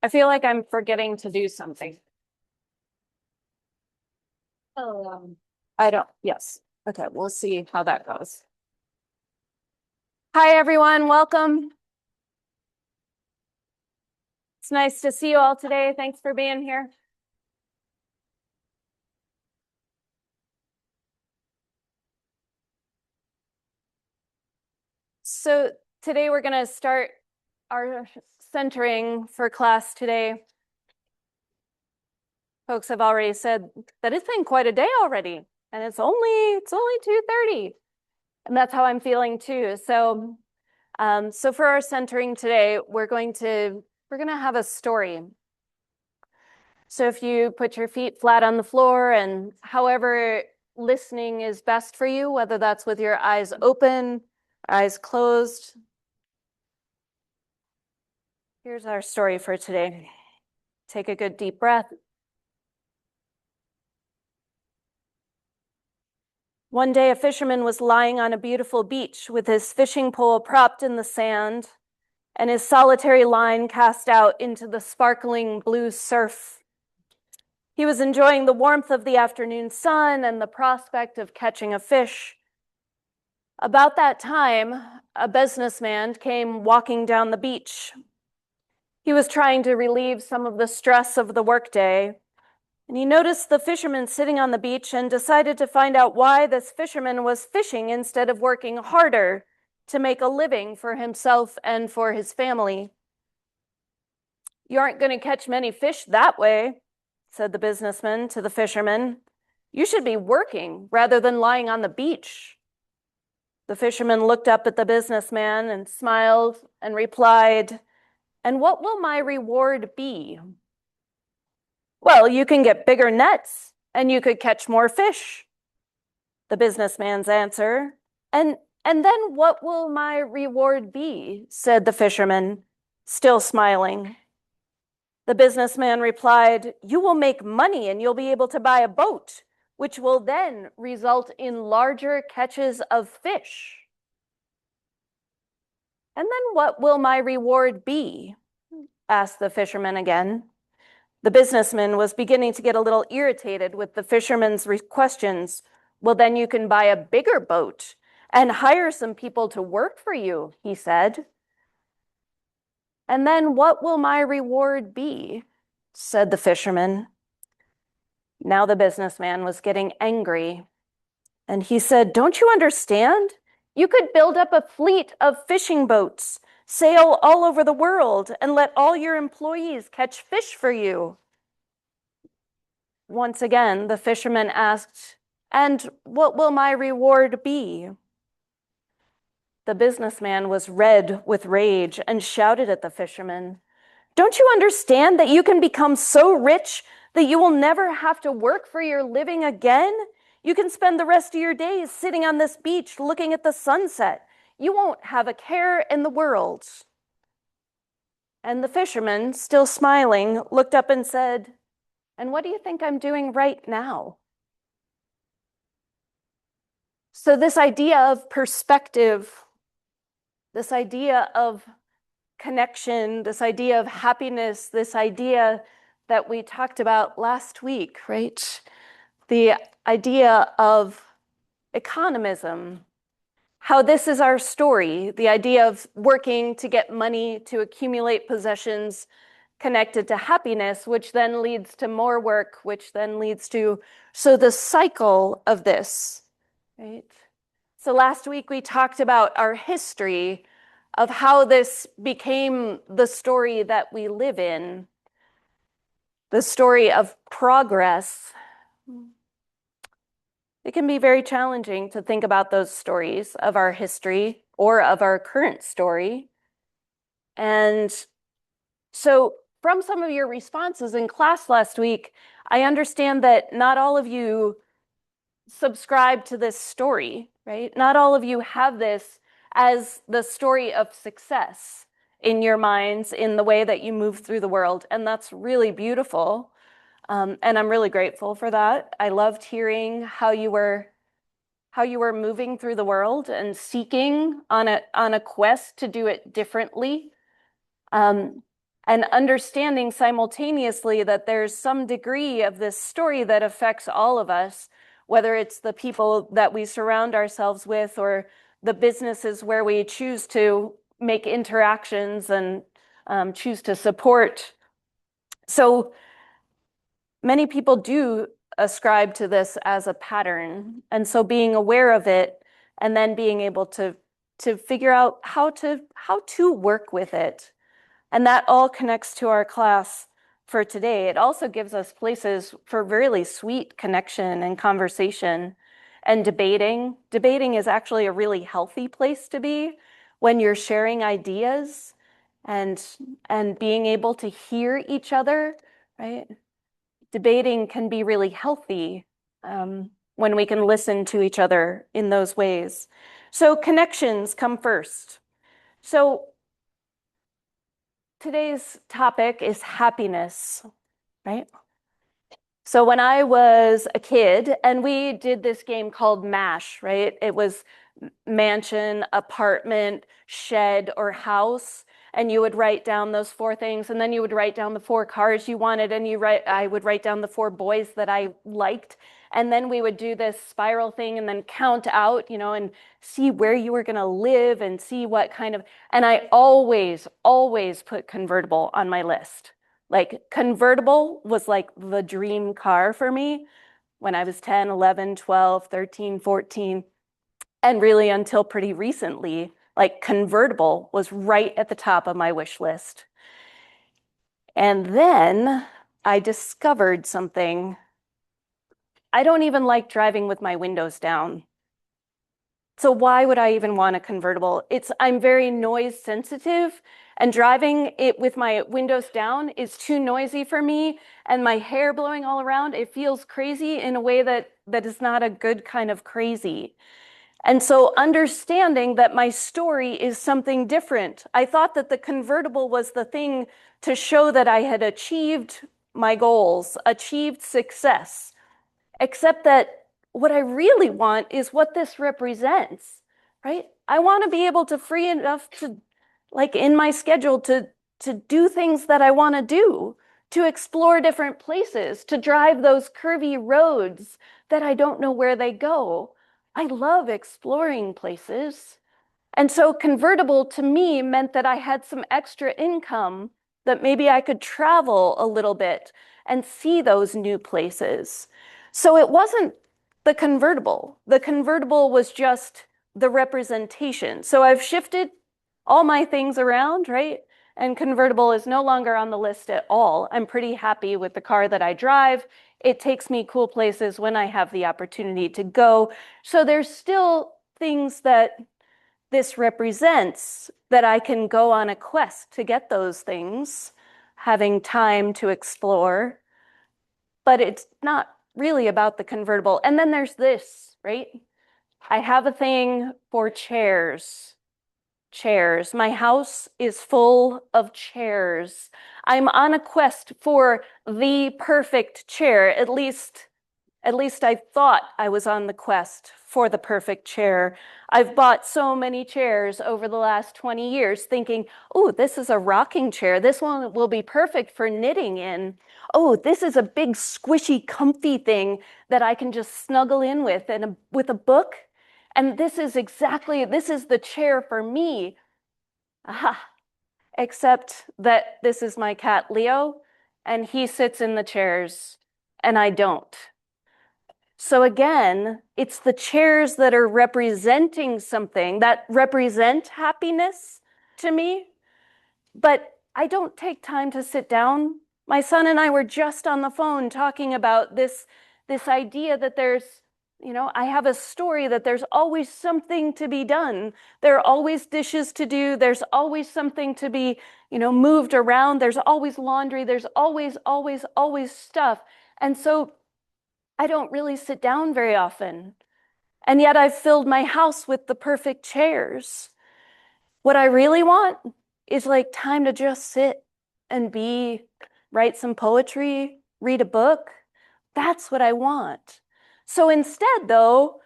I feel like I'm forgetting to do something. I don't, yes. Okay, we'll see how that goes. Hi, everyone. Welcome. It's nice to see you all today. Thanks for being here. So today we're going to start our centering for class today. Folks have already said that it's been quite a day already, and it's only 2:30. And that's how I'm feeling too. So for our centering today, we're going to have a story. So if you put your feet flat on the floor and however listening is best for you, whether that's with your eyes open, eyes closed. Here's our story for today. Take a good deep breath. One day, a fisherman was lying on a beautiful beach with his fishing pole propped in the sand and his solitary line cast out into the sparkling blue surf. He was enjoying the warmth of the afternoon sun and the prospect of catching a fish. About that time, a businessman came walking down the beach. He was trying to relieve some of the stress of the workday, and he noticed the fisherman sitting on the beach and decided to find out why this fisherman was fishing instead of working harder to make a living for himself and for his family. "You aren't going to catch many fish that way," said the businessman to the fisherman. "You should be working rather than lying on the beach." The fisherman looked up at the businessman and smiled and replied, "And what will my reward be?" "Well, you can get bigger nets and you could catch more fish," the businessman's answer. And then what will my reward be?" said the fisherman, still smiling. The businessman replied, "You will make money and you'll be able to buy a boat, which will then result in larger catches of fish." "And then what will my reward be?" asked the fisherman again. The businessman was beginning to get a little irritated with the fisherman's questions. "Well, then you can buy a bigger boat and hire some people to work for you," he said. "And then what will my reward be?" said the fisherman. Now the businessman was getting angry, and he said, "Don't you understand? You could build up a fleet of fishing boats, sail all over the world, and let all your employees catch fish for you." Once again, the fisherman asked, "And what will my reward be?" The businessman was red with rage and shouted at the fisherman, "Don't you understand that you can become so rich that you will never have to work for your living again? You can spend the rest of your days sitting on this beach looking at the sunset. You won't have a care in the world." And the fisherman, still smiling, looked up and said, "And what do you think I'm doing right now?" So this idea of perspective, this idea of connection, this idea of happiness, this idea that we talked about last week, right? The idea of economism, how this is our story, the idea of working to get money to accumulate possessions connected to happiness, which then leads to more work, which then leads to, so the cycle of this, right? So last week we talked about our history of how this became the story that we live in, the story of progress. It can be very challenging to think about those stories of our history or of our current story. And so from some of your responses in class last week, I understand that not all of you subscribe to this story, right? Not all of you have this as the story of success in your minds in the way that you move through the world. And that's really beautiful. And I'm really grateful for that. I loved hearing how you were moving through the world and seeking on a quest to do it differently. and understanding simultaneously that there's some degree of this story that affects all of us, whether it's the people that we surround ourselves with or the businesses where we choose to make interactions and choose to support. So many people do ascribe to this as a pattern. And so being aware of it and then being able to figure out how to work with it. And that all connects to our class for today. It also gives us places for really sweet connection and conversation and debating. Debating is actually a really healthy place to be when you're sharing ideas and being able to hear each other, right? Debating can be really healthy when we can listen to each other in those ways. So connections come first. So today's topic is happiness, right? So when I was a kid, and we did this game called MASH, right? It was mansion, apartment, shed, or house. And you would write down those four things, and then you would write down the four cars you wanted, and I would write down the four boys that I liked. And then we would do this spiral thing and then count out, and see where you were going to live and see what kind of, and I always, always put convertible on my list. Like convertible was like the dream car for me when I was 10, 11, 12, 13, 14. And really until pretty recently, like convertible was right at the top of my wish list. And then I discovered something. I don't even like driving with my windows down. So why would I even want a convertible? I'm very noise sensitive, and driving it with my windows down is too noisy for me, and my hair blowing all around, it feels crazy in a way that is not a good kind of crazy. And so understanding that my story is something different. I thought that the convertible was the thing to show that I had achieved my goals, achieved success, except that what I really want is what this represents, right? I want to be able to free enough to, like in my schedule, to do things that I want to do, to explore different places, to drive those curvy roads that I don't know where they go. I love exploring places. And so convertible to me meant that I had some extra income, that maybe I could travel a little bit and see those new places. So it wasn't the convertible. The convertible was just the representation. So I've shifted all my things around, right? And convertible is no longer on the list at all. I'm pretty happy with the car that I drive. It takes me cool places when I have the opportunity to go. So there's still things that this represents, that I can go on a quest to get those things, having time to explore. But it's not really about the convertible. And then there's this, right? I have a thing for chairs. Chairs. My house is full of chairs. I'm on a quest for the perfect chair. At least I thought I was on the quest for the perfect chair. I've bought so many chairs over the last 20 years thinking, oh, this is a rocking chair. This one will be perfect for knitting in. Oh, this is a big, squishy, comfy thing that I can just snuggle in with and with a book. And this is the chair for me. Aha. Except that this is my cat, Leo, and he sits in the chairs and I don't. So again, it's the chairs that are representing something that represent happiness to me, but I don't take time to sit down. My son and I were just on the phone talking about this idea that I have a story that there's always something to be done. There are always dishes to do. There's always something to be, moved around. There's always laundry. There's always, always, always stuff. And so I don't really sit down very often. And yet I've filled my house with the perfect chairs. What I really want is like time to just sit and write some poetry, read a book. That's what I want. So instead, though,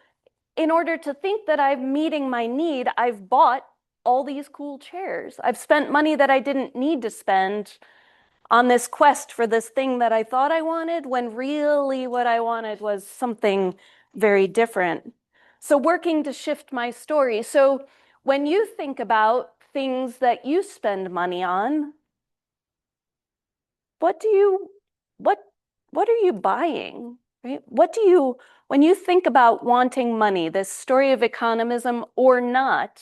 in order to think that I'm meeting my need, I've bought all these cool chairs. I've spent money that I didn't need to spend on this quest for this thing that I thought I wanted, when really what I wanted was something very different. So working to shift my story. So when you think about things that you spend money on, what do you what what are you buying? Right? When you think about wanting money, this story of economism or not,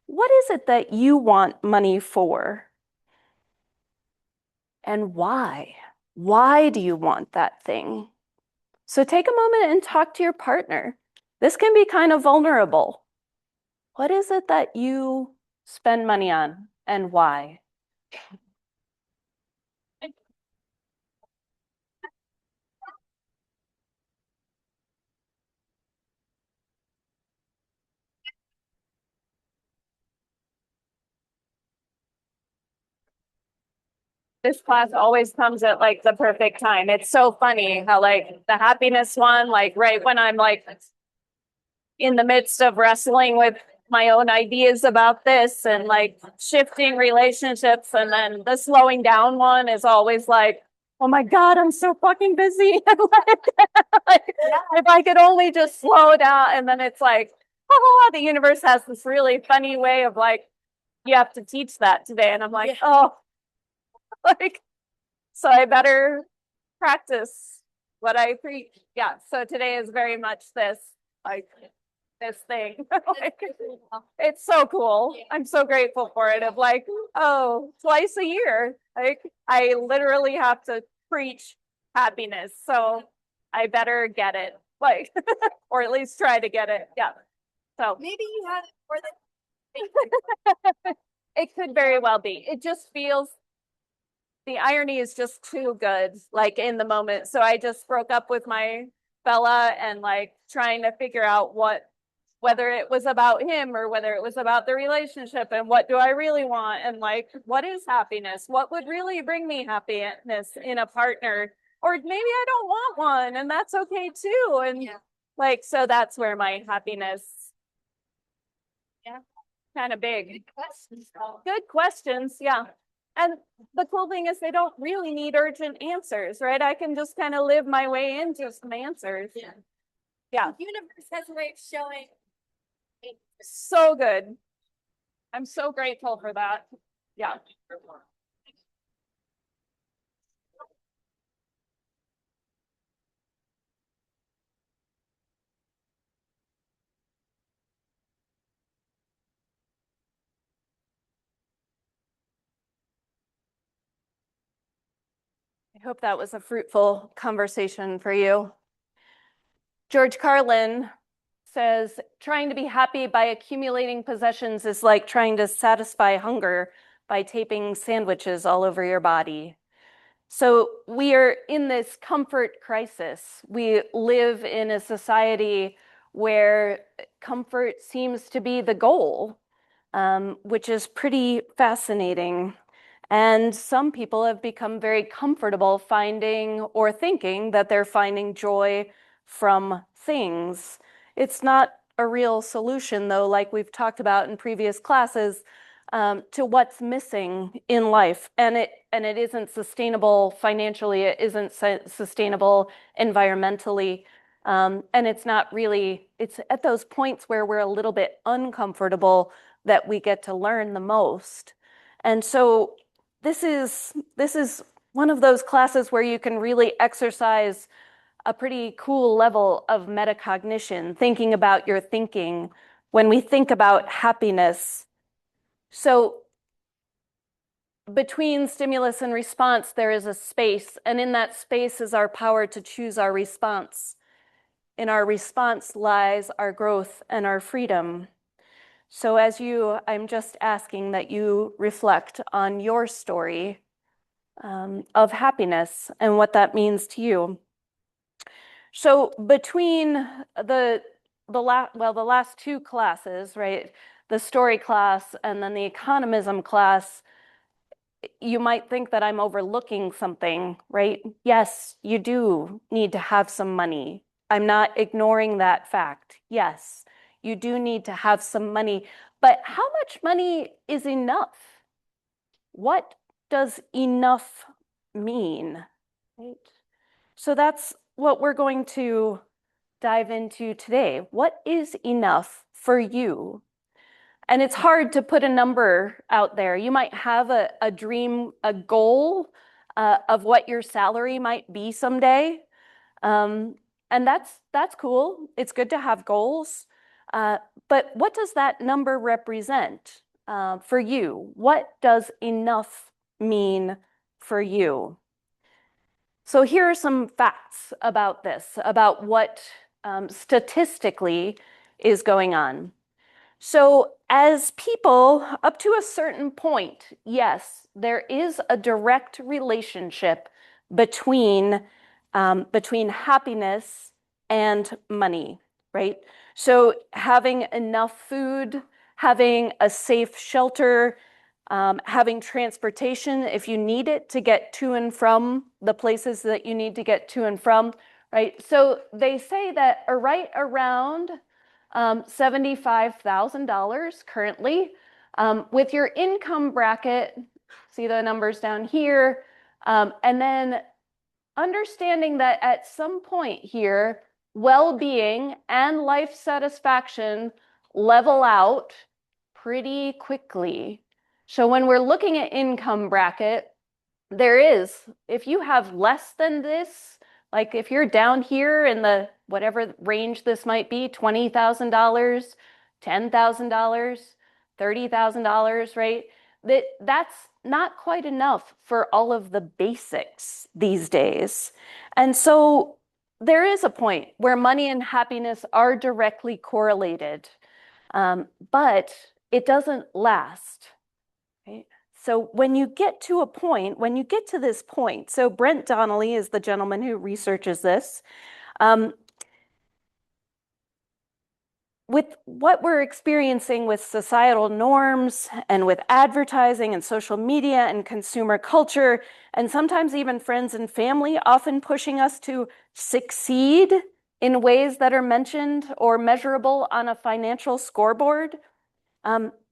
what is it that you want money for? And why? Why do you want that thing? So take a moment and talk to your partner. This can be kind of vulnerable. What is it that you spend money on and why? This class always comes at like the perfect time. It's so funny how like the happiness one, like right when I'm like in the midst of wrestling with my own ideas about this and like shifting relationships, and then the slowing down one is always like, oh my God, I'm so fucking busy. Like, if I could only just slow down. And then it's like, oh, the universe has this really funny way of like, you have to teach that today. And I'm like, oh, like, so I better practice what I preach. Yeah. So today is very much this, like, this thing. Like, it's so cool. I'm so grateful for it. Of like, oh, twice a year. Like, I literally have to preach happiness. So I better get it. Like, or at least try to get it. Yeah. So Maybe you have it more than it could very well be. It just feels, the irony is just too good, like in the moment. So I just broke up with my fella and like trying to figure out whether it was about him or whether it was about the relationship, and what do I really want, and like what is happiness? What would really bring me happiness in a partner? Or maybe I don't want one, and that's okay too. And yeah. like, so that's where my happiness, Yeah. kind of big. Good questions. Good questions, yeah. And the cool thing is they don't really need urgent answers, right? I can just kind of live my way into some answers. Yeah. Yeah. The universe has a way of showing. So good. I'm so grateful for that. Yeah. I hope that was a fruitful conversation for you. George Carlin says, trying to be happy by accumulating possessions is like trying to satisfy hunger by taping sandwiches all over your body. So we are in this comfort crisis. We live in a society where comfort seems to be the goal, which is pretty fascinating. And some people have become very comfortable finding or thinking that they're finding joy from things. It's not a real solution, though, like we've talked about in previous classes, to what's missing in life. And it isn't sustainable financially, it isn't sustainable environmentally. And it's not really, it's at those points where we're a little bit uncomfortable that we get to learn the most. And so this is one of those classes where you can really exercise a pretty cool level of metacognition, thinking about your thinking when we think about happiness. So between stimulus and response, there is a space, and in that space is our power to choose our response. In our response lies our growth and our freedom. So I'm just asking that you reflect on your story of happiness and what that means to you. So between the last two classes, right, the story class and then the economism class, you might think that I'm overlooking something, right? Yes, you do need to have some money. I'm not ignoring that fact. Yes, you do need to have some money, But how much money is enough? What does enough mean? Right? So that's what we're going to dive into today. What is enough for you? And it's hard to put a number out there. You might have a dream, a goal of what your salary might be someday. And that's cool. It's good to have goals. But what does that number represent for you? What does enough mean for you? So here are some facts about this, about what statistically is going on. So as people, up to a certain point, yes, there is a direct relationship between happiness and money, right? So having enough food, having a safe shelter, having transportation if you need it to get to and from the places that you need to get to and from, right? So they say that right around $75,000 currently. With your income bracket, see the numbers down here, and then understanding that at some point here, well-being and life satisfaction level out pretty quickly. So when we're looking at income bracket, there is, if you have less than this, like if you're down here in the whatever range this might be, $20,000, $10,000, $30,000, right? That's not quite enough for all of the basics these days. And so there is a point where money and happiness are directly correlated, but it doesn't last, right? So when you get to a point, when you get to this point, so Brent Donnelly is the gentleman who researches this. With what we're experiencing with societal norms and with advertising and social media and consumer culture, and sometimes even friends and family often pushing us to succeed in ways that are mentioned or measurable on a financial scoreboard,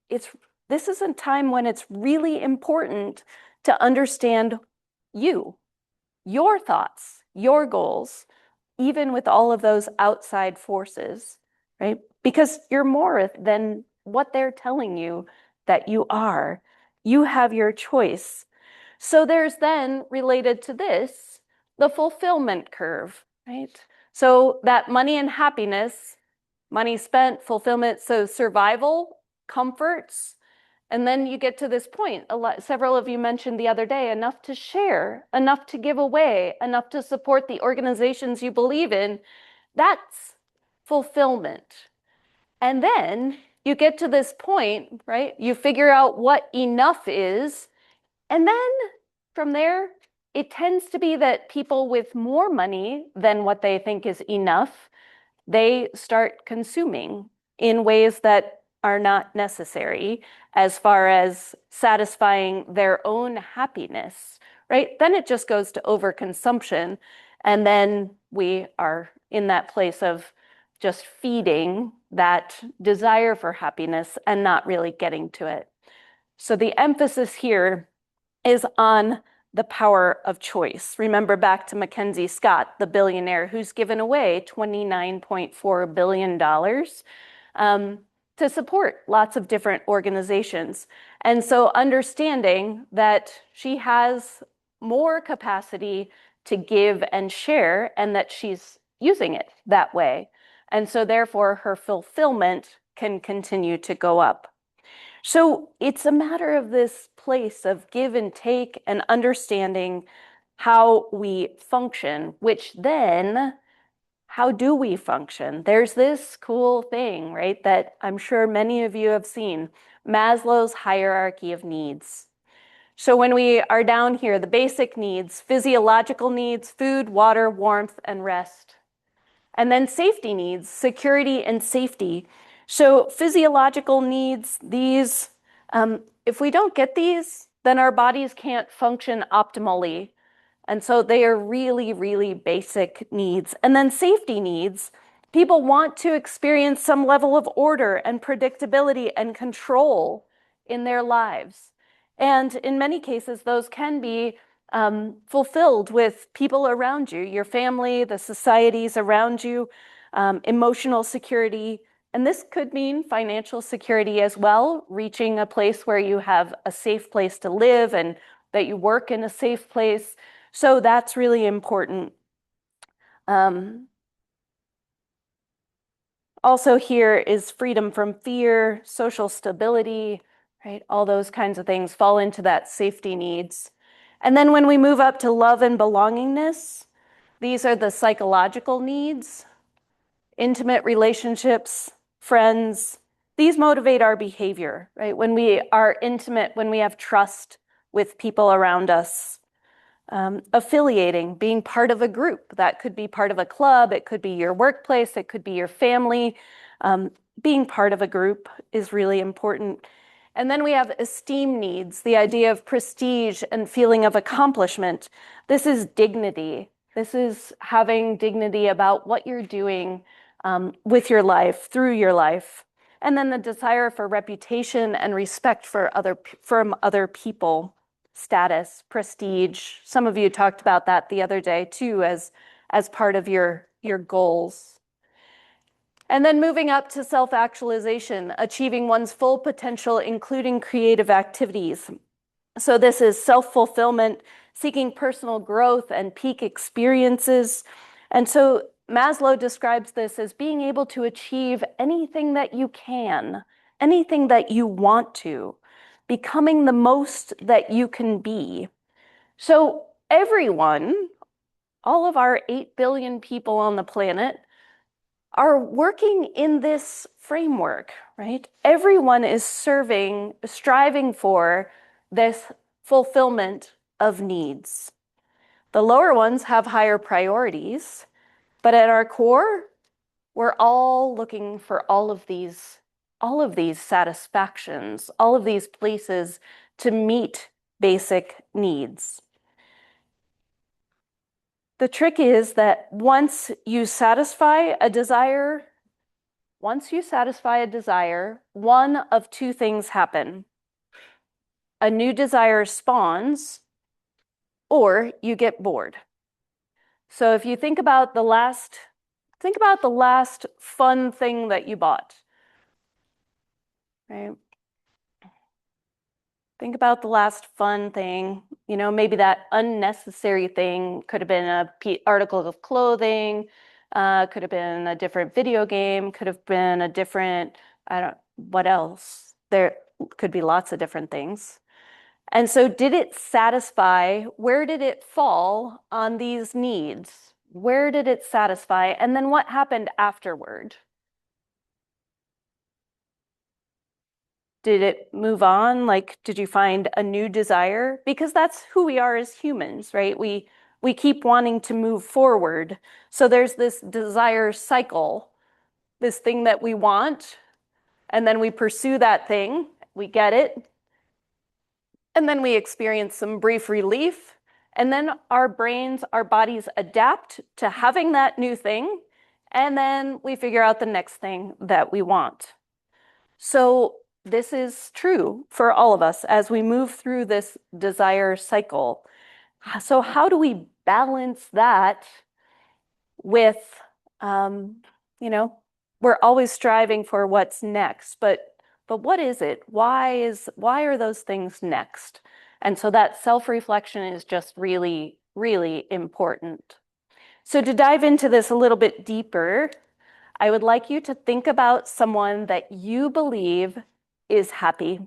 this is a time when it's really important to understand you, your thoughts, your goals, even with all of those outside forces, right? Because you're more than what they're telling you that you are. You have your choice. So there's then, related to this, the fulfillment curve, right? So that money and happiness, money spent, fulfillment, so survival, comforts, and then you get to this point, several of you mentioned the other day, enough to share, enough to give away, enough to support the organizations you believe in. That's fulfillment. And then you get to this point, right? You figure out what enough is. And then from there, it tends to be that people with more money than what they think is enough, they start consuming in ways that are not necessary as far as satisfying their own happiness, right? Then it just goes to overconsumption. And then we are in that place of just feeding that desire for happiness and not really getting to it. So the emphasis here is on the power of choice. Remember back to Mackenzie Scott, the billionaire who's given away $29.4 billion to support lots of different organizations. And so understanding that she has more capacity to give and share and that she's using it that way. And so therefore her fulfillment can continue to go up. So it's a matter of this place of give and take and understanding how we function, which then, how do we function? There's this cool thing, right, that I'm sure many of you have seen, Maslow's hierarchy of needs. So when we are down here, the basic needs, physiological needs, food, water, warmth, and rest. And then safety needs, security and safety. So physiological needs, these, if we don't get these, then our bodies can't function optimally. And so they are really, really basic needs. And then safety needs, People want to experience some level of order and predictability and control in their lives. And in many cases, those can be fulfilled with people around you, your family, the societies around you, emotional security. And this could mean financial security as well, reaching a place where you have a safe place to live and that you work in a safe place. So that's really important. Also here is freedom from fear, social stability, right? All those kinds of things fall into that safety needs. And then when we move up to love and belongingness, these are the psychological needs, intimate relationships, friends. These motivate our behavior, right? When we are intimate, when we have trust with people around us. Affiliating, being part of a group. That could be part of a club, it could be your workplace, it could be your family. Being part of a group is really important. And then we have esteem needs, the idea of prestige and feeling of accomplishment. This is dignity. This is having dignity about what you're doing with your life, through your life. And then the desire for reputation and respect from other people. Status, prestige. Some of you talked about that the other day too, as part of your goals. And then moving up to self-actualization, achieving one's full potential, including creative activities. So this is self-fulfillment, seeking personal growth and peak experiences. And so Maslow describes this as being able to achieve anything that you can, anything that you want to, becoming the most that you can be. So everyone, all of our 8 billion people on the planet, are working in this framework, right? Everyone is striving for this fulfillment of needs. The lower ones have higher priorities, but at our core, we're all looking for all of these satisfactions, all of these places to meet basic needs. The trick is that once you satisfy a desire, one of two things happen. A new desire spawns, or you get bored. So if you think about the last fun thing that you bought, right? Think about the last fun thing, maybe that unnecessary thing could have been a article of clothing, could have been a different video game, could have been a different, what else? There could be lots of different things. And so did it satisfy? Where did it fall on these needs? Where did it satisfy? And then what happened afterward? Did it move on? Like, did you find a new desire? Because that's who we are as humans, right? We keep wanting to move forward. So there's this desire cycle, this thing that we want, and then we pursue that thing, we get it, and then we experience some brief relief, and then our bodies adapt to having that new thing, and then we figure out the next thing that we want. So this is true for all of us as we move through this desire cycle. So how do we balance that with, we're always striving for what's next, but what is it? Why are those things next? And so that self-reflection is just really, really important. So to dive into this a little bit deeper, I would like you to think about someone that you believe is happy.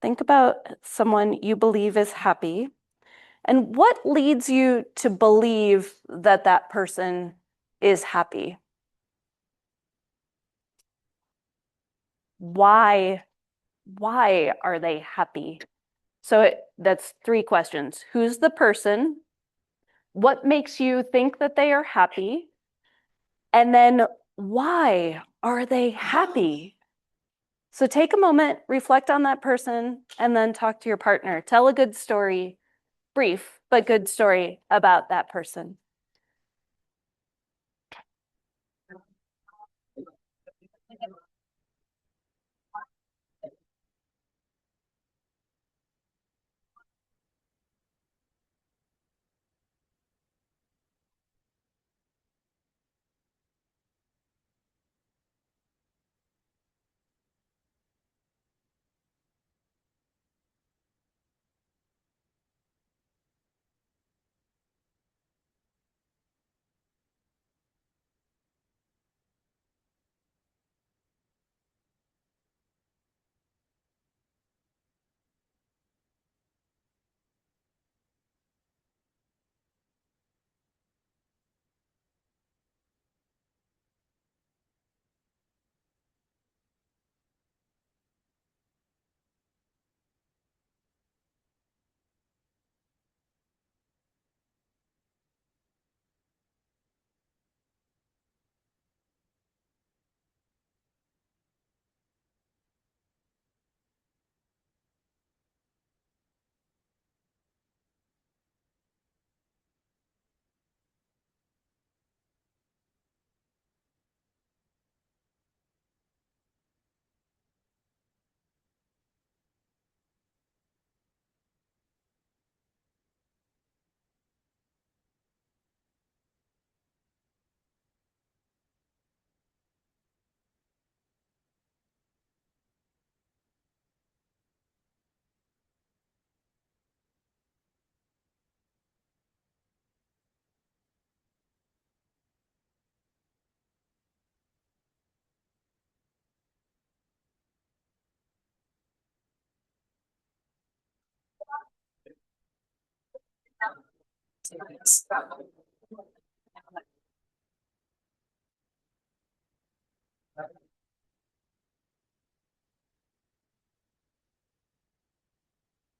Think about someone you believe is happy. And what leads you to believe that that person is happy? Why are they happy? So that's 3 questions. Who's the person? What makes you think that they are happy? And then why are they happy? So take a moment, reflect on that person, and then talk to your partner. Tell a good story, brief but good story about that person.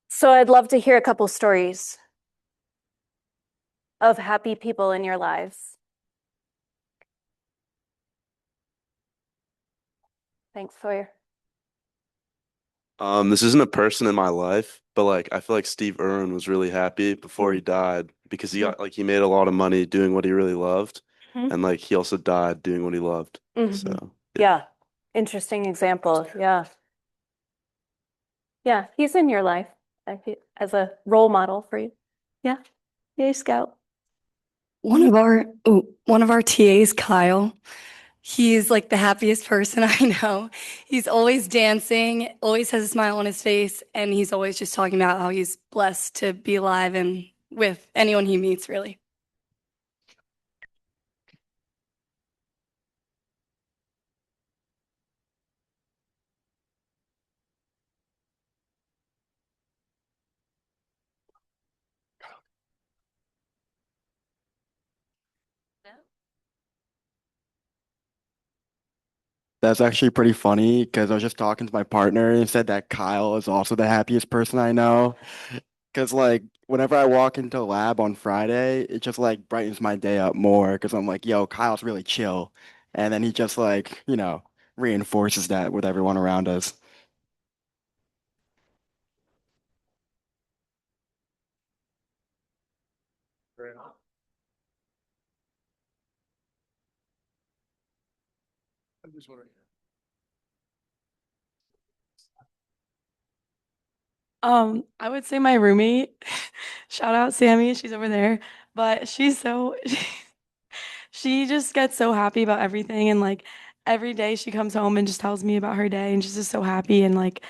So I'd love to hear a couple stories of happy people in your lives. Thanks, Sawyer. This isn't a person in my life, but like I feel like Steve Irwin was really happy before he died because he made a lot of money doing what he really loved, Mhm. and like he also died doing what he loved. Mhm. So yeah. Yeah, interesting example. Yeah. Yeah, he's in your life as a role model for you. Yeah. Yay, Scout. One of our TAs, Kyle, he's like the happiest person I know. He's always dancing, always has a smile on his face, and he's always just talking about how he's blessed to be alive and with anyone he meets, really. That's actually pretty funny because I was just talking to my partner and said that Kyle is also the happiest person I know. Because like whenever I walk into lab on Friday, it just like brightens my day up more because I'm like, yo, Kyle's really chill. And then he just like, reinforces that with everyone around us. I would say my roommate, shout out Sammy, she's over there, but she just gets so happy about everything and like every day she comes home and just tells me about her day and she's just so happy and like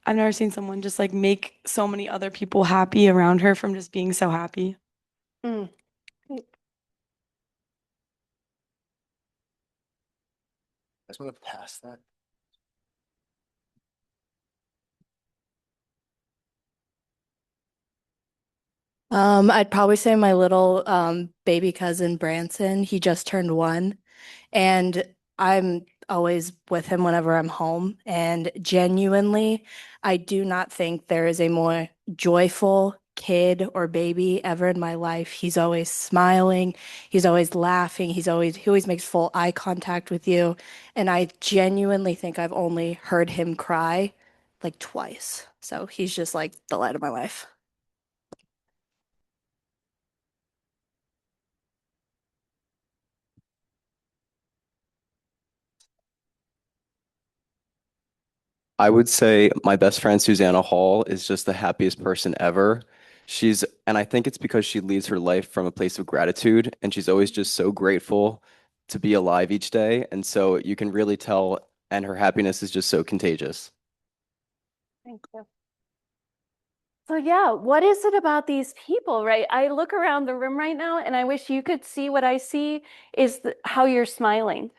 I've never seen someone just like make so many other people happy around her from just being so happy. Mm. I just want to pass that. I'd probably say my little baby cousin Branson, he just turned 1, and I'm always with him whenever I'm home. And genuinely, I do not think there is a more joyful kid or baby ever in my life. He's always smiling, he's always laughing, he always makes full eye contact with you. And I genuinely think I've only heard him cry like twice. So he's just like the light of my life. I would say my best friend Susanna Hall is just the happiest person ever. And I think it's because she leads her life from a place of gratitude, and she's always just so grateful to be alive each day. And so you can really tell, and her happiness is just so contagious. Thank you. So yeah, what is it about these people, right? I look around the room right now and I wish you could see what I see is how you're smiling,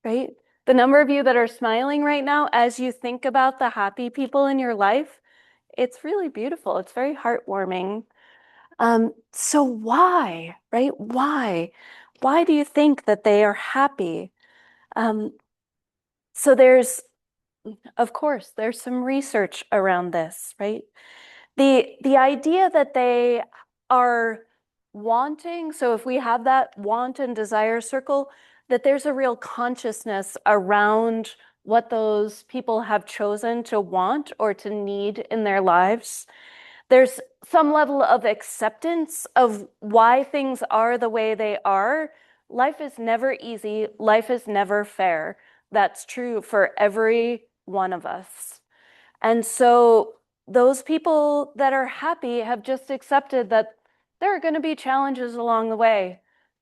right? The number of you that are smiling right now as you think about the happy people in your life, it's really beautiful. It's very heartwarming. So why, right? Why? Why do you think that they are happy? Um, so of course, there's some research around this, right? The idea that they are wanting, so if we have that want and desire circle, that there's a real consciousness around what those people have chosen to want or to need in their lives. There's some level of acceptance of why things are the way they are. Life is never easy. Life is never fair. That's true for every one of us. And so those people that are happy have just accepted that there are going to be challenges along the way.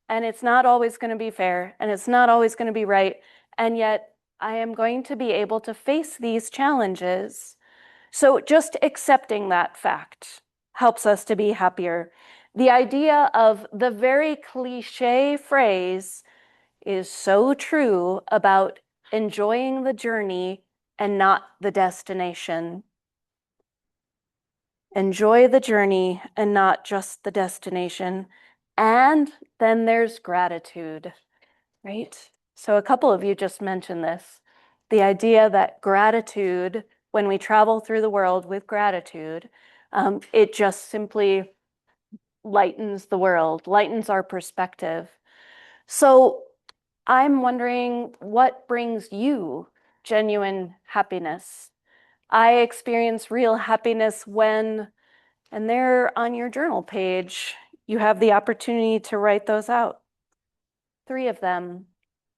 And it's not always going to be fair and it's not always going to be right. And yet I am going to be able to face these challenges. So just accepting that fact helps us to be happier. The idea of the very cliche phrase is so true about enjoying the journey and not the destination. Enjoy the journey and not just the destination. And then there's gratitude, right? So a couple of you just mentioned this. The idea that gratitude, when we travel through the world with gratitude, it just simply lightens the world, lightens our perspective. So I'm wondering what brings you genuine happiness? I experience real happiness when, and they're on your journal page, you have the opportunity to write those out. 3 of them.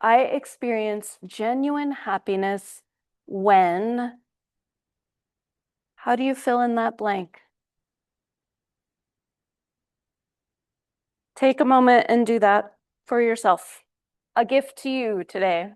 I experience genuine happiness when, how do you fill in that blank? Take a moment and do that for yourself. A gift to you today.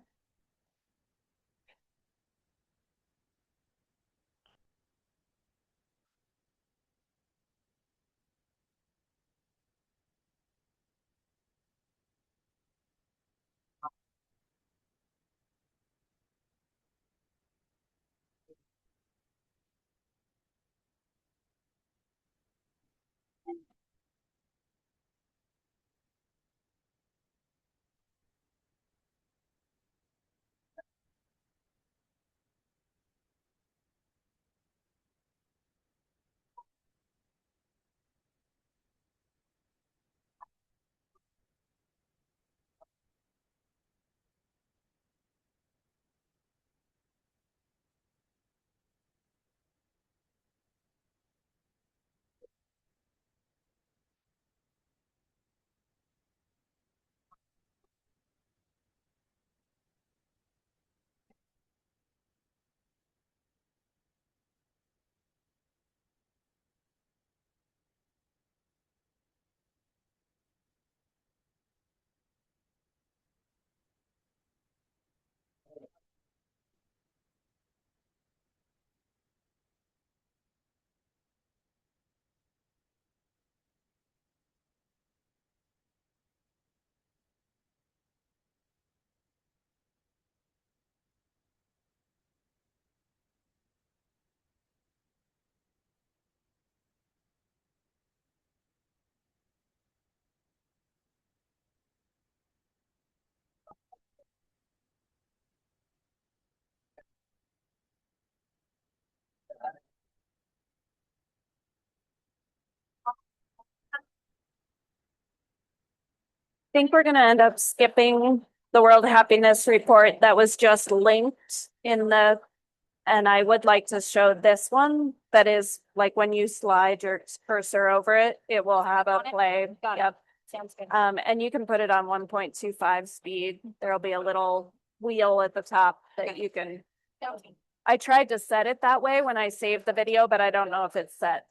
Think we're going to end up skipping the World Happiness Report that was just linked in the, and I would like to show this one that is like when you slide your cursor over it, it will have a play. Yep. Sounds good. And you can put it on 1.25 speed. There'll be a little wheel at the top that you can. I tried to set it that way when I saved the video, but I don't know if it's set.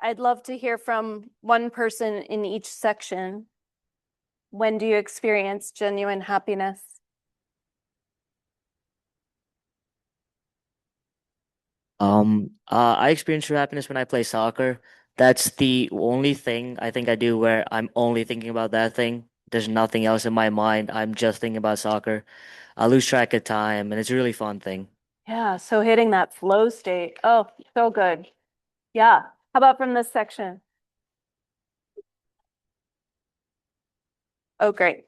I'd love to hear from one person in each section. When do you experience genuine happiness? I experience true happiness when I play soccer. That's the only thing I think I do where I'm only thinking about that thing. There's nothing else in my mind. I'm just thinking about soccer. I lose track of time, and it's a really fun thing. Yeah, so hitting that flow state. Oh, so good. Yeah. How about from this section? Oh, great.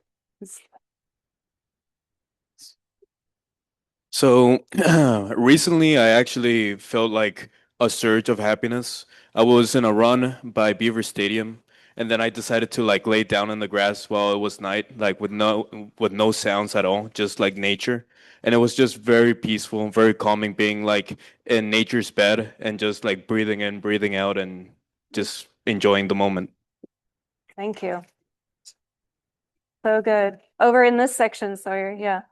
So recently, I actually felt like a surge of happiness. I was in a run by Beaver Stadium, and then I decided to like lay down in the grass while it was night, like with no sounds at all, just like nature. And it was just very peaceful and very calming, being like in nature's bed and just like breathing in, breathing out, and just enjoying the moment. Thank you. So good. Over in this section, Sawyer. Yeah.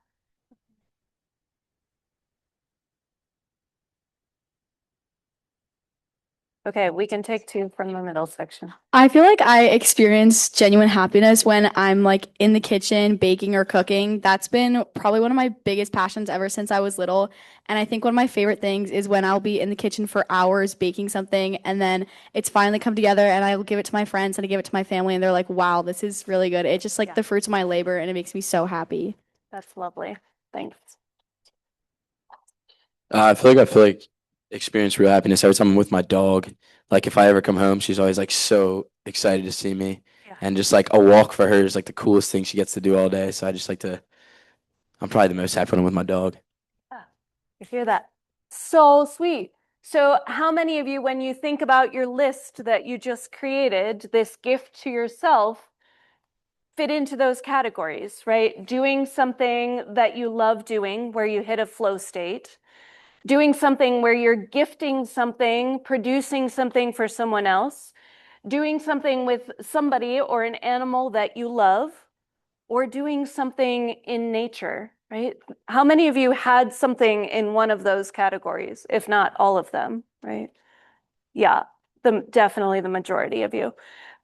Okay, we can take two from the middle section. I feel like I experience genuine happiness when I'm like in the kitchen baking or cooking. That's been probably one of my biggest passions ever since I was little. And I think one of my favorite things is when I'll be in the kitchen for hours baking something and then it's finally come together and I'll give it to my friends and I give it to my family and they're like, wow, this is really good. It's just like Yeah. the fruits of my labor and it makes me so happy. That's lovely. Thanks. I feel like experience real happiness every time I'm with my dog. Like if I ever come home, she's always like so excited to see me. Yeah. And just like a walk for her is like the coolest thing she gets to do all day. So I just like to, I'm probably the most happy when I'm with my dog. I hear that. So sweet. So how many of you, when you think about your list that you just created, this gift to yourself, fit into those categories, right? Doing something that you love doing, where you hit a flow state, doing something where you're gifting something, producing something for someone else, doing something with somebody or an animal that you love, or doing something in nature, right? How many of you had something in one of those categories, if not all of them, right? Yeah, definitely the majority of you.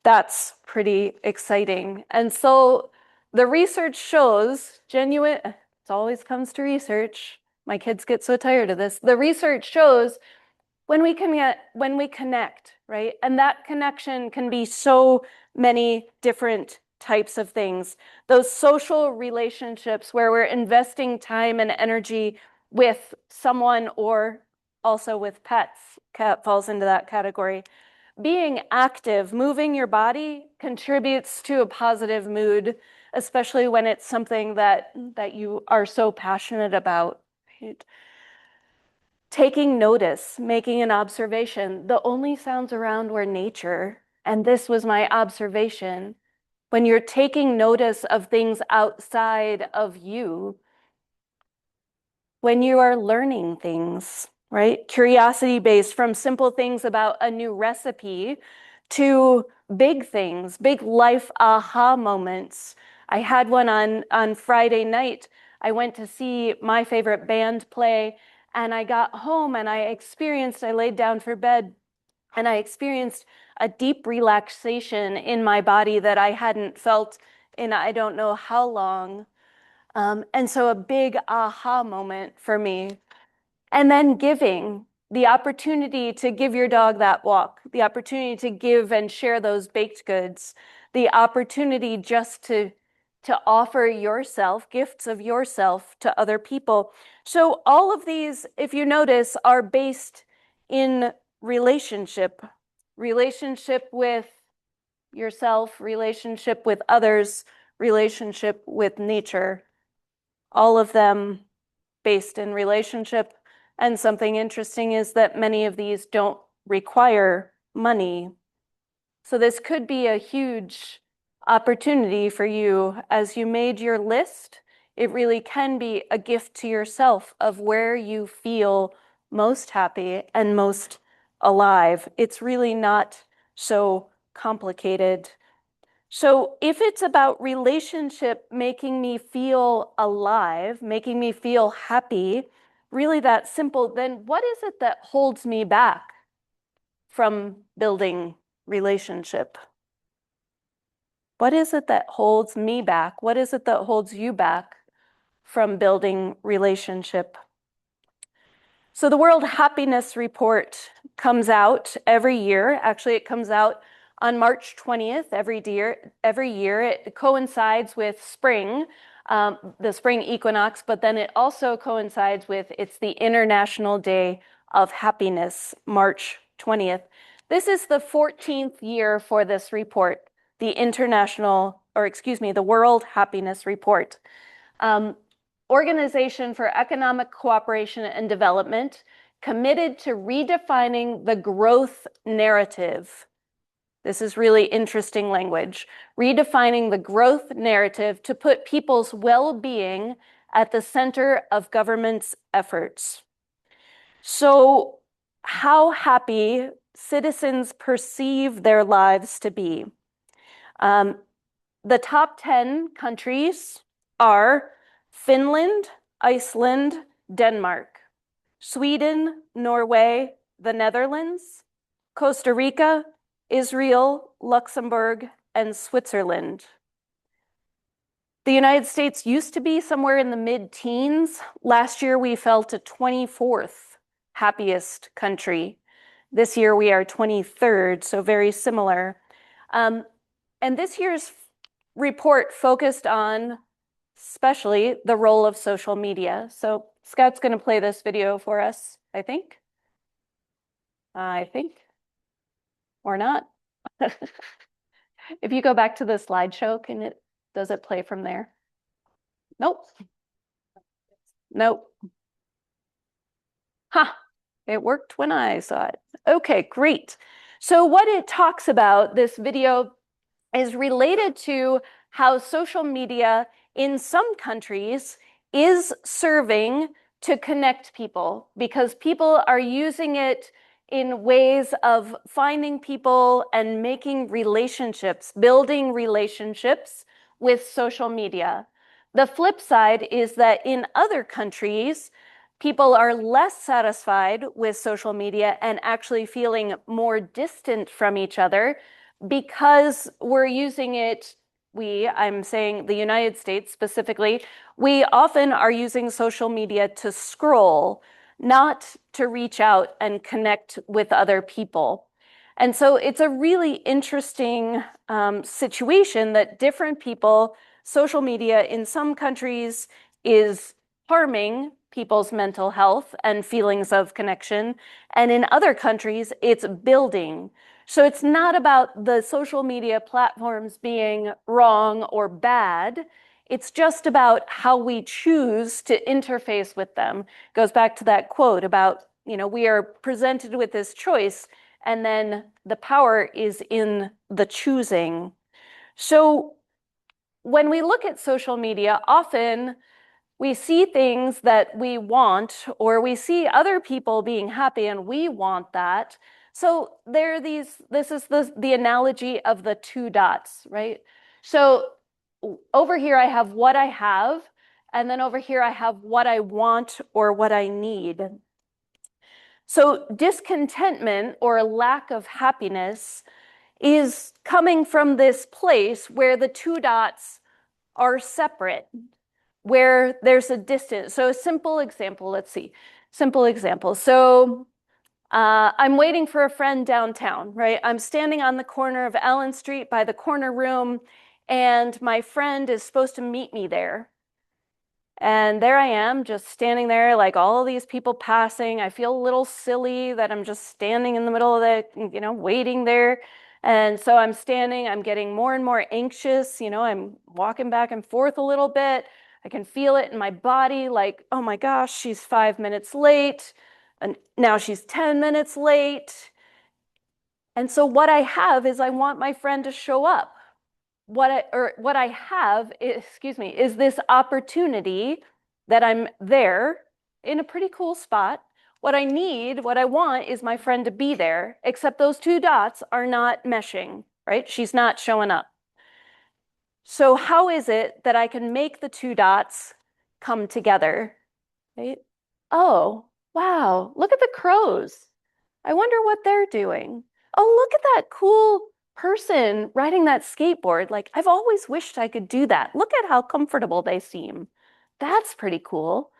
That's pretty exciting. And so the research shows genuine, it always comes to research. My kids get so tired of this. The research shows when we connect, right? And that connection can be so many different types of things. Those social relationships where we're investing time and energy with someone or also with pets, cat falls into that category. Being active, moving your body contributes to a positive mood, especially when it's something that you are so passionate about, right? Taking notice, making an observation. The only sounds around were nature, and this was my observation. When you're taking notice of things outside of you, when you are learning things, right? Curiosity based, from simple things about a new recipe to big things, big life aha moments. I had one on Friday night. I went to see my favorite band play, and I got home and I laid down for bed, and I experienced a deep relaxation in my body that I hadn't felt in I don't know how long. And so a big aha moment for me. And then giving, the opportunity to give your dog that walk, the opportunity to give and share those baked goods, the opportunity just to offer yourself, gifts of yourself to other people. So all of these, if you notice, are based in relationship with yourself, relationship with others, relationship with nature, all of them based in relationship. And something interesting is that many of these don't require money. So this could be a huge opportunity for you as you made your list. It really can be a gift to yourself of where you feel most happy and most alive. It's really not so complicated. So if it's about relationship making me feel alive, making me feel happy, really that simple, then what is it that holds me back from building relationship? What is it that holds me back? What is it that holds you back from building relationship? So the World Happiness Report comes out every year. Actually, it comes out on March 20th every year. It coincides with spring, the spring equinox, but then it also coincides with, it's the International Day of Happiness, March 20th. This is the 14th year for this report, the World Happiness Report. Organization for Economic Cooperation and Development, committed to redefining the growth narrative. This is really interesting language. Redefining the growth narrative to put people's well-being at the center of government's efforts. So, how happy citizens perceive their lives to be. The top 10 countries are Finland, Iceland, Denmark, Sweden, Norway, the Netherlands, Costa Rica, Israel, Luxembourg, and Switzerland. The United States used to be somewhere in the mid-teens. Last year, we fell to 24th happiest country. This year, we are 23rd, so very similar. And this year's report focused on especially the role of social media. So Scout's going to play this video for us, I think. Or not. If you go back to the slideshow, does it play from there? Nope. Nope. It worked when I saw it. Okay, great. So what it talks about, this video, is related to how social media in some countries is serving to connect people, because people are using it in ways of finding people and making relationships, building relationships with social media. The flip side is that in other countries, people are less satisfied with social media and actually feeling more distant from each other because we're using it. I'm saying the United States specifically, we often are using social media to scroll, not to reach out and connect with other people. And so it's a really interesting situation that different people, social media in some countries is harming people's mental health and feelings of connection. And in other countries, it's building. So it's not about the social media platforms being wrong or bad. It's just about how we choose to interface with them. Goes back to that quote about, we are presented with this choice, and then the power is in the choosing. So when we look at social media, often we see things that we want, or we see other people being happy and we want that. So this is the analogy of the two dots, right? So over here I have what I have, and then over here I have what I want or what I need. So discontentment or lack of happiness is coming from this place where the two dots are separate, where there's a distance. So a simple example, let's see. Simple example. So I'm waiting for a friend downtown, right? I'm standing on the corner of Allen Street by the corner room, and my friend is supposed to meet me there. And there I am, just standing there, like all of these people passing. I feel a little silly that I'm just standing in the middle of the, waiting there. And so I'm standing, I'm getting more and more anxious. I'm walking back and forth a little bit. I can feel it in my body, like, oh my gosh, she's 5 minutes late. And now she's 10 minutes late. And so what I have is I want my friend to show up. What I have, is this opportunity that I'm there in a pretty cool spot. What I want is my friend to be there, except those two dots are not meshing, right? She's not showing up. So how is it that I can make the two dots come together, right? Oh, wow, look at the crows. I wonder what they're doing. Oh, look at that cool person riding that skateboard. Like, I've always wished I could do that. Look at how comfortable they seem. That's pretty cool.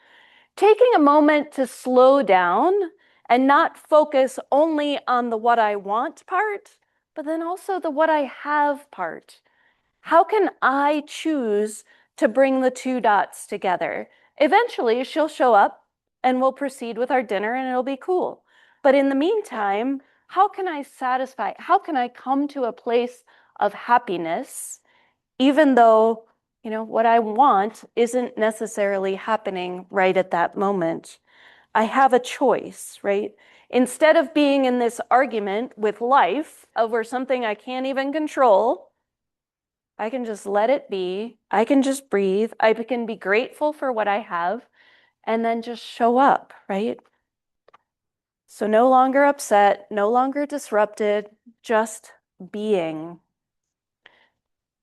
Taking a moment to slow down and not focus only on the what I want part, but then also the what I have part. How can I choose to bring the two dots together? Eventually, she'll show up and we'll proceed with our dinner and it'll be cool. But in the meantime, how can I come to a place of happiness, even though, what I want isn't necessarily happening right at that moment? I have a choice, right? Instead of being in this argument with life over something I can't even control, I can just let it be. I can just breathe. I can be grateful for what I have and then just show up, right? So no longer upset, no longer disrupted, just being.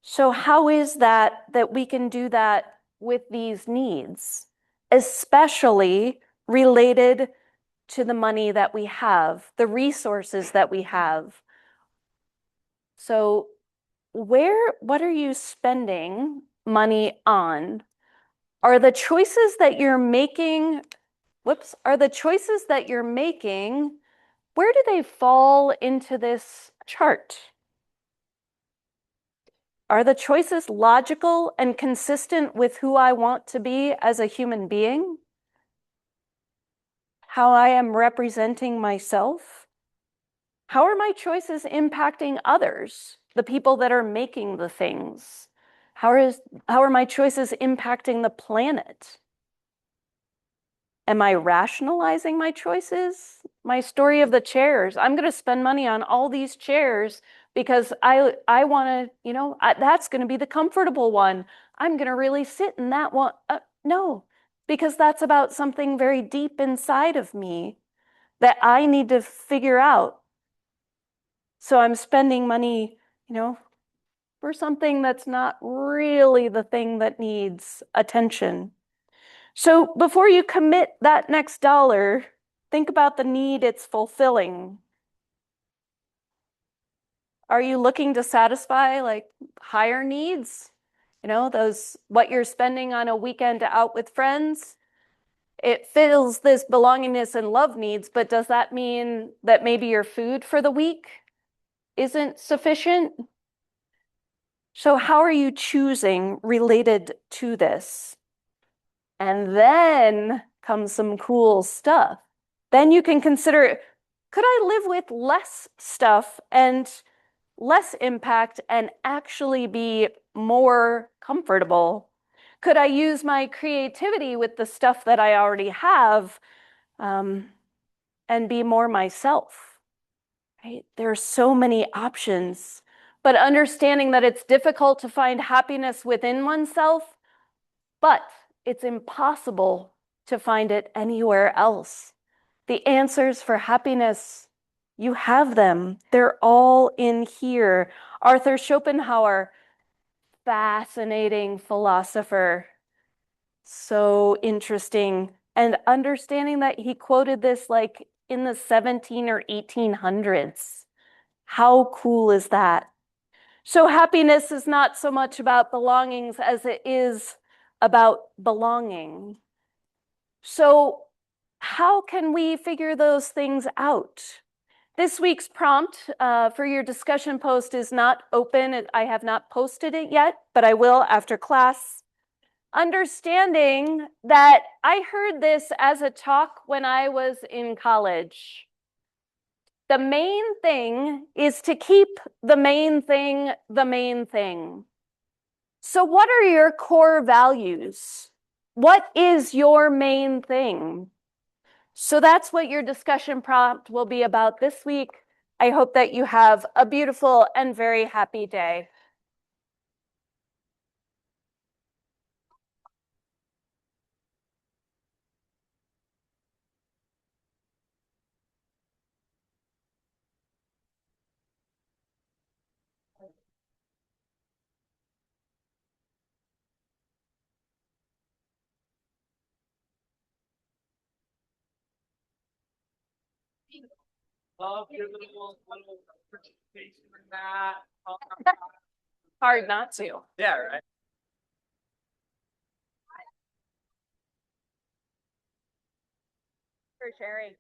So how is that we can do that with these needs, especially related to the money that we have, the resources that we have. So what are you spending money on? Are the choices that you're making, where do they fall into this chart? Are the choices logical and consistent with who I want to be as a human being? How I am representing myself? How are my choices impacting others, the people that are making the things? How are my choices impacting the planet? Am I rationalizing my choices? My story of the chairs. I'm going to spend money on all these chairs because I want to, that's going to be the comfortable one. I'm going to really sit in that one. No, because that's about something very deep inside of me that I need to figure out. So I'm spending money, for something that's not really the thing that needs attention. So before you commit that next dollar, think about the need it's fulfilling. Are you looking to satisfy like higher needs? Those what you're spending on a weekend out with friends? It fills this belongingness and love needs, but does that mean that maybe your food for the week isn't sufficient? So how are you choosing related to this? And then comes some cool stuff. Then you can consider, could I live with less stuff and less impact and actually be more comfortable? Could I use my creativity with the stuff that I already have and be more myself? Right? There are so many options, but understanding that it's difficult to find happiness within oneself, but it's impossible to find it anywhere else. The answers for happiness, you have them. They're all in here. Arthur Schopenhauer, fascinating philosopher. So interesting. And understanding that he quoted this like in the 17 or 1800s. How cool is that? So happiness is not so much about belongings as it is about belonging. So how can we figure those things out? This week's prompt for your discussion post is not open. I have not posted it yet, but I will after class. Understanding that I heard this as a talk when I was in college. The main thing is to keep the main thing the main thing. So what are your core values? What is your main thing? So that's what your discussion prompt will be about this week. I hope that you have a beautiful and very happy day. Hard not to. Yeah, right. For sharing.